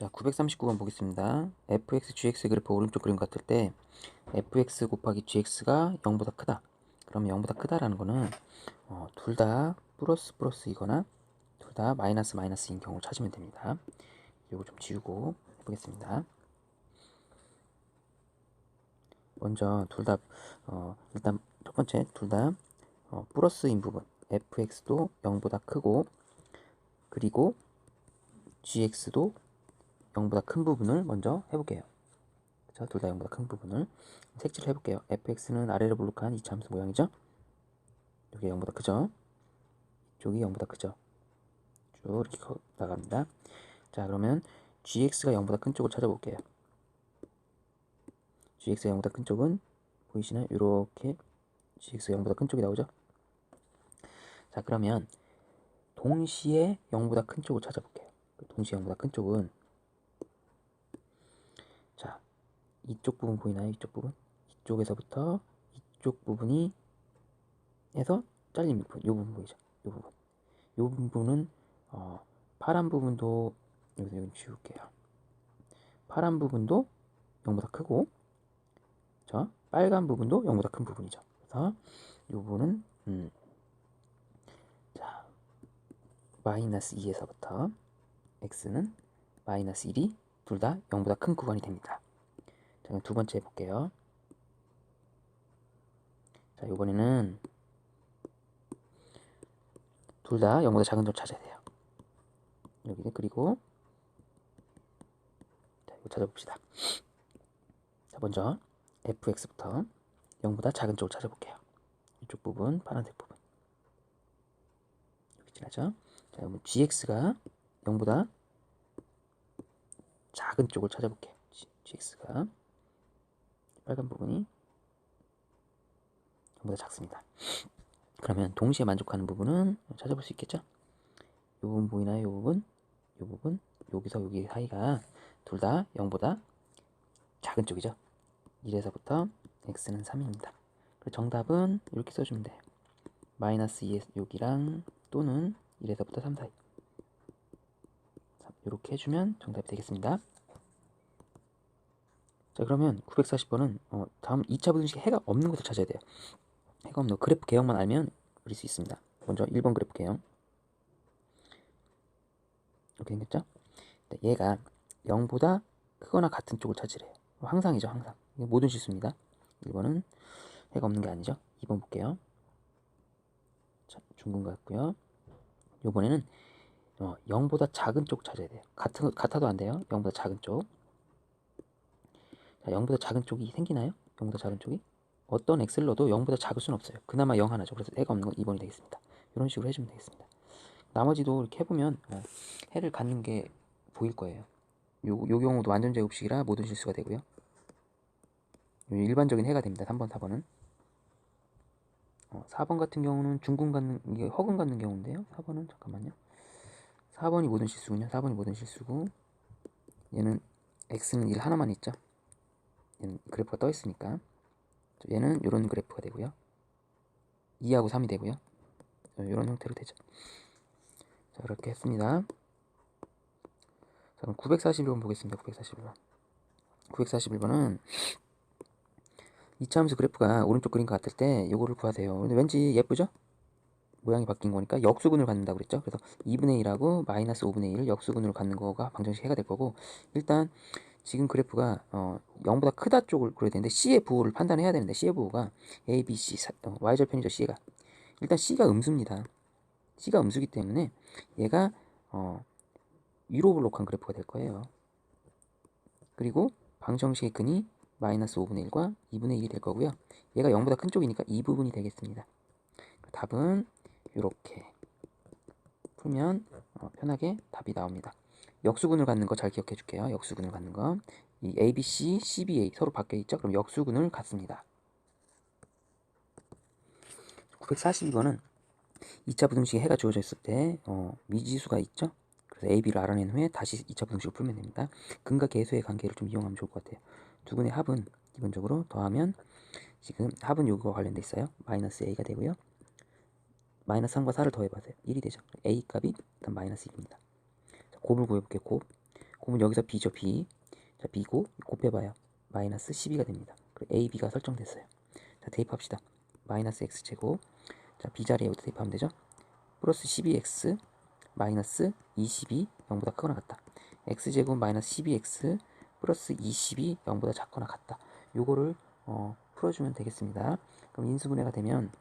자, 939번 보겠습니다. fx, gx 그래프 오른쪽 그림 같을 때 fx 곱하기 gx가 0보다 크다. 그러면 0보다 크다라는 거는 둘 다 플러스이거나 둘 다 마이너스인 경우를 찾으면 됩니다. 이거 좀 지우고 해보겠습니다. 먼저 둘 다 일단 첫 번째 둘 다 플러스인 부분 fx도 0보다 크고 그리고 gx도 0보다 큰 부분을 먼저 해볼게요. 자, 둘 다 0보다 큰 부분을 색칠을 해볼게요. fx는 아래로 볼록한 이차함수 모양이죠. 여기 0보다 크죠. 이쪽이 0보다 크죠. 쭉 이렇게 나갑니다. 자, 그러면 gx가 0보다 큰 쪽을 찾아볼게요. gx가 0보다 큰 쪽은 보이시나요? 이렇게 gx가 0보다 큰 쪽이 나오죠. 자, 그러면 동시에 0보다 큰 쪽을 찾아볼게요. 동시에 0보다 큰 쪽은 자, 이쪽 부분 보이나요? 이쪽 부분? 이쪽에서부터 이쪽 부분이 해서 잘린 부분, 이 부분 보이죠? 이 부분. 이 부분은 파란 부분도 여기 지울게요. 파란 부분도 0보다 크고 저 빨간 부분도 0보다 큰 부분이죠. 그래서 이 부분은 자, 마이너스 2에서부터 x는 마이너스 1이 둘 다 0보다 큰 구간이 됩니다. 자, 그럼 두 번째 해볼게요. 자, 이번에는 둘 다 0보다 작은 점 찾아야 돼요. 여기 그리고 자, 이거 찾아봅시다. 자, 먼저 fx부터 0보다 작은 쪽을 찾아볼게요. 이쪽 부분, 파란색 부분. 여기 지나죠? 자, 그러면 gx가 0보다 작은 쪽을 찾아볼게요. gx가 빨간 부분이 0보다 작습니다. 그러면 동시에 만족하는 부분은 찾아볼 수 있겠죠? 이 부분 보이나요? 이 부분? 이 부분? 여기서 여기 사이가 둘 다 0보다 작은 쪽이죠. 1에서부터 x는 3입니다. 정답은 이렇게 써주면 돼요. 마이너스 2에 여기랑 또는 1에서부터 3 사이. 이렇게 해주면 정답이 되겠습니다. 자, 그러면 940번은 다음 2차 부등식 해가 없는 것을 찾아야 돼요. 해가 없는 그래프 개형만 알면 그릴 수 있습니다. 먼저 1번 그래프 개형. 이렇게 생겼죠? 얘가 0보다 크거나 같은 쪽을 찾으래요. 항상이죠, 항상. 이게 모든 실수입니다. 1번은 해가 없는 게 아니죠. 2번 볼게요. 자, 중근 같고요. 이번에는 0보다 작은 쪽 찾아야 돼요. 같아도 안 돼요. 0보다 작은 쪽. 자, 0보다 작은 쪽이 생기나요? 0보다 작은 쪽이? 어떤 x를 넣어도 0보다 작을 수는 없어요. 그나마 0 하나죠. 그래서 해가 없는 건 2번이 되겠습니다. 이런 식으로 해주면 되겠습니다. 나머지도 이렇게 해보면 해를 갖는 게 보일 거예요. 요 경우도 완전 제곱식이라 모든 실수가 되고요. 일반적인 해가 됩니다. 3번, 4번은. 4번 같은 경우는 중근 갖는, 이게 허근 갖는 경우인데요. 4번은, 잠깐만요. 4번이 모든 실수군요. 4번이 모든 실수고, 얘는 x는 1 하나만 있죠. 얘는 그래프가 떠 있으니까. 얘는 이런 그래프가 되고요. 2하고 3이 되고요. 이런 형태로 되죠. 자, 그렇게 했습니다. 자, 그럼 941번 보겠습니다. 941번. 941번은 이차함수 그래프가 오른쪽 그림 같을 때 이거를 구하세요. 근데 왠지 예쁘죠? 모양이 바뀐 거니까 역수근을 갖는다고 그랬죠. 그래서 2분의 1하고 마이너스 5분의 1을 역수근으로 갖는 거가 방정식 해가 될 거고, 일단 지금 그래프가 0보다 크다 쪽을 그려야 되는데 C의 부호를 판단해야 되는데 C의 부호가 A, B, C, Y절편이죠. C가 일단 C가 음수입니다. C가 음수기 때문에 얘가 위로 볼록한 그래프가 될 거예요. 그리고 방정식의 근이 마이너스 5분의 1과 2분의 1이 될 거고요. 얘가 0보다 큰 쪽이니까 이 부분이 되겠습니다. 답은 이렇게 풀면 편하게 답이 나옵니다. 역수근을 갖는 거 잘 기억해 줄게요. 역수근을 갖는 거. 이 ABC, CBA 서로 바뀌어 있죠? 그럼 역수근을 갖습니다. 942번은 2차 부등식에 해가 주어져 있을 때 미지수가 있죠? 그래서 AB를 알아낸 후에 다시 2차 부등식을 풀면 됩니다. 근과 계수의 관계를 좀 이용하면 좋을 것 같아요. 두 근의 합은 기본적으로 더하면 지금 합은 요거와 관련돼 있어요. 마이너스 A가 되고요. 마이너스 3과 4를 더해봐세요. 1이 되죠. A 값이 일단 마이너스 1입니다. 곱을 구해볼게요. 곱은 여기서 b죠, b. 자, b고 곱해봐요. 마이너스 12가 됩니다. 그리고 a, b가 설정됐어요. 자, 대입합시다. 마이너스 x제곱. 자, b 자리에 여기다 대입하면 되죠. 플러스 12x 마이너스 22 0보다 크거나 같다. x제곱 마이너스 12x 플러스 20이 0보다 작거나 같다. 요거를 풀어주면 되겠습니다. 그럼 인수분해가 되면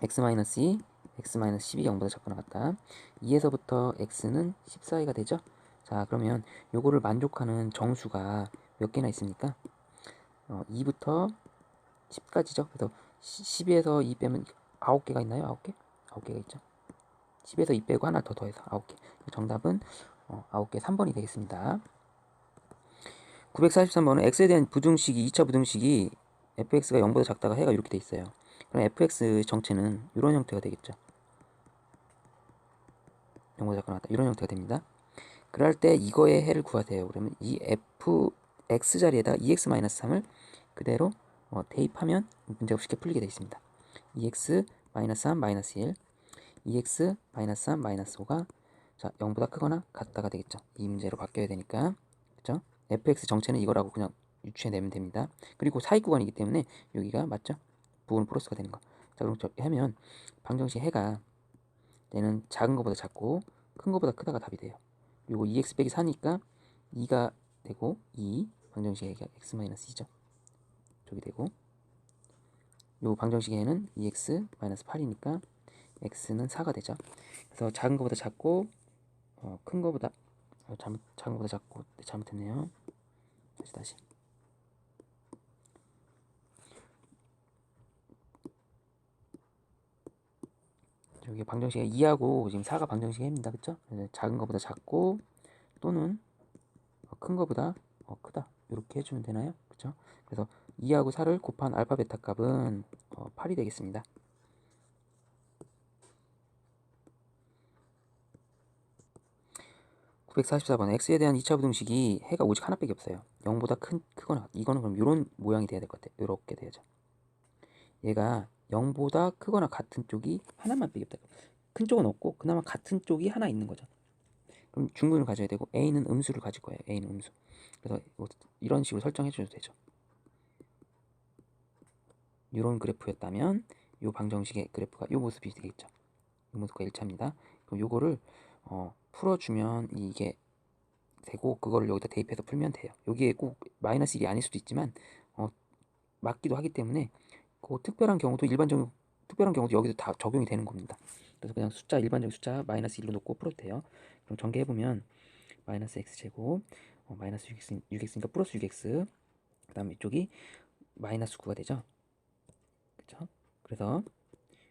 x 마이너스 2, x 마이너스 12 0보다 작거나 같다. 2에서부터 x는 14이가 되죠. 자, 그러면 요거를 만족하는 정수가 몇 개나 있습니까? 2부터 10까지죠. 그래서 10에서 2 빼면 9개가 있나요? 9개? 9개가 있죠. 10에서 2 빼고 하나 더 더해서 9개. 정답은 9개 3번이 되겠습니다. 943번은 x에 대한 부등식이 2차 부등식이 fx가 0보다 작다가 해가 이렇게 돼 있어요. 그럼 fx 정체는 이런 형태가 되겠죠. 0보다 작거나 같다. 이런 형태가 됩니다. 그럴 때 이거의 해를 구하세요. 그러면 이 fx 자리에다 2x-3을 그대로 대입하면 문제가 쉽게 풀리게 되어 있습니다. 2x-3 -1 2x-3 -5가 자 0보다 크거나 같다가 되겠죠. 이 문제로 바뀌어야 되니까 그렇죠? fx 정체는 이거라고 그냥 유추해내면 됩니다. 그리고 사이 구간이기 때문에 여기가 맞죠? 부분 플러스가 되는 거. 자, 그럼 저 하면 방정식 해가 얘는 작은 거보다 작고 큰 거보다 크다가 답이 돼요. 요거 2x 빼기 4니까 2가 되고 2 방정식의 x-2죠. 저기 되고 요 방정식에는 2x-8이니까 x는 4가 되죠. 그래서 작은 거보다 작고 큰 거보다 작은 거보다 작고 잘못했네요. 다시 여기 방정식에 2하고 지금 4가 방정식의 해입니다. 그쵸? 작은 거보다 작고 또는 큰 거보다 크다 이렇게 해주면 되나요? 그쵸? 그래서 2하고 4를 곱한 알파 베타 값은 8이 되겠습니다. (944번) x에 대한 2차 부등식이 해가 오직 하나밖에 없어요. 0보다 크거나 이거는 그럼 이런 모양이 돼야 될 것 같아요. 이렇게 돼야죠. 얘가 0보다 크거나 같은 쪽이 하나만 빼기 없다. 큰 쪽은 없고 그나마 같은 쪽이 하나 있는 거죠. 그럼 중근을 가져야 되고 a는 음수를 가질 거예요. a는 음수. 그래서 이런 식으로 설정해 줘도 되죠. 이런 그래프였다면 이 방정식의 그래프가 이 모습이 되겠죠. 이 모습과 일치합니다. 그럼 요거를 풀어주면 이게 되고 그거를 여기다 대입해서 풀면 돼요. 여기에 꼭 마이너스 1이 아닐 수도 있지만 맞기도 하기 때문에 그 특별한 경우도 특별한 경우도 여기도 다 적용이 되는 겁니다. 그래서 그냥 숫자 일반적인 숫자 마이너스 1로 놓고 풀어도 돼요. 그럼 전개해보면 마이너스 x제곱 마이너스 6x니까 플러스 6x 그 다음에 이쪽이 마이너스 9가 되죠. 그쵸? 그래서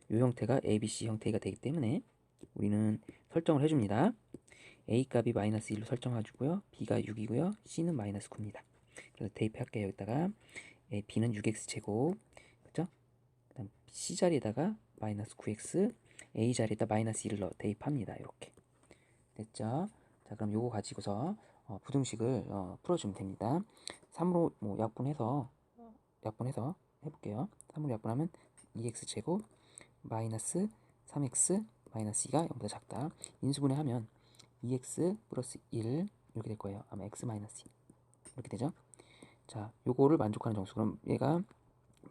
이 형태가 ABC 형태가 되기 때문에 우리는 설정을 해줍니다. A 값이 마이너스 1로 설정해주고요. B가 6이고요. C는 마이너스 9입니다. 그래서 대입할게요. 여기다가 B는 6x제곱 그죠? 그 다음 C 자리에다가 마이너스 9x A 자리에다 마이너스 1을 넣어 대입합니다. 이렇게 됐죠? 자, 그럼 요거 가지고서 부등식을 풀어주면 됩니다. 3으로 뭐 약분해서 해볼게요. 3으로 약분하면 2x제곱 마이너스 3x 마이너스 2가 0보다 작다. 인수분해 하면 2x 플러스 1 이렇게 될 거예요. 아마 x 마이너스 2 이렇게 되죠. 자, 요거를 만족하는 정수. 그럼 얘가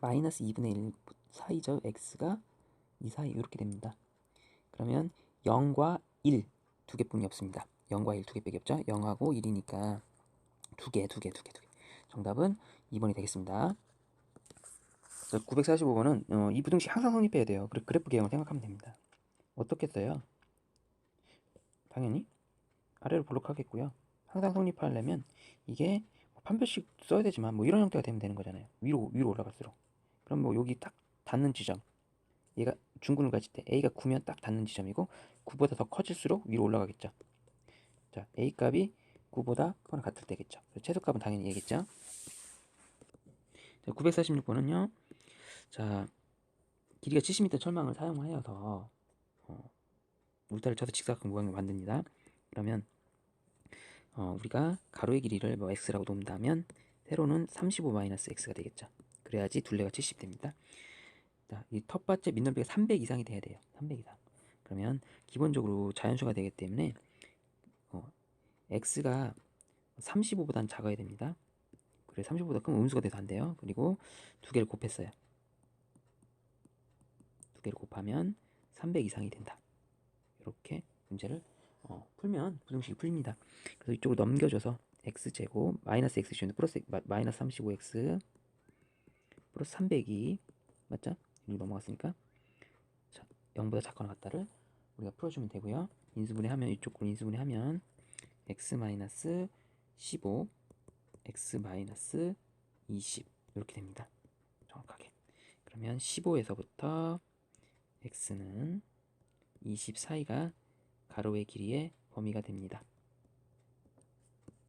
마이너스 2분의 1 사이죠. x가 이 사이 이렇게 됩니다. 그러면 0과 1 두 개뿐이 없습니다. 0과 1 두 개밖에 없죠. 0하고 1이니까 두 개. 정답은 2번이 되겠습니다. 945번은 이 부등식 항상 성립해야 돼요. 그래프 개형을 생각하면 됩니다. 어떻게 써요? 당연히 아래로 블록하겠고요. 항상 성립하려면 이게 판별식 써야 되지만 뭐 이런 형태가 되면 되는 거잖아요. 위로 올라갈수록. 그럼 뭐 여기 딱 닿는 지점. 얘가 중근을 가질 때 A가 9면 딱 닿는 지점이고 9보다 더 커질수록 위로 올라가겠죠. 자, A 값이 9보다 크거나 같을 때겠죠. 최소값은 당연히 얘겠죠. 946번은요. 자, 길이가 70m 철망을 사용하여서 울타리를 쳐서 직사각 모양을 만듭니다. 그러면 우리가 가로의 길이를 뭐 x라고 놓는다면 세로는 35-x가 되겠죠. 그래야지 둘레가 70 됩니다. 자, 이 텃밭의 밑넓이가 300 이상이 돼야 돼요. 300 이상. 그러면 기본적으로 자연수가 되기 때문에 x가 35보다는 작아야 됩니다. 그래 35보다 크면 음수가 돼서 안 돼요. 그리고 두 개를 곱했어요. 두 개를 곱하면 300 이상이 된다. 이렇게 문제를 풀면 부등식이 풀립니다. 그래서 이쪽으로 넘겨줘서 x제곱 마이너스 x 주는데 플러스 마이너스 35x 플러스 300이 맞죠? 여기 넘어갔으니까 자, 0보다 작거나 같다를 우리가 풀어주면 되고요. 인수분해하면 이쪽 인수분해하면 x 마이너스 15 x 마이너스 20 이렇게 됩니다. 정확하게. 그러면 15에서부터 x는 20 사이가 가로의 길이의 범위가 됩니다.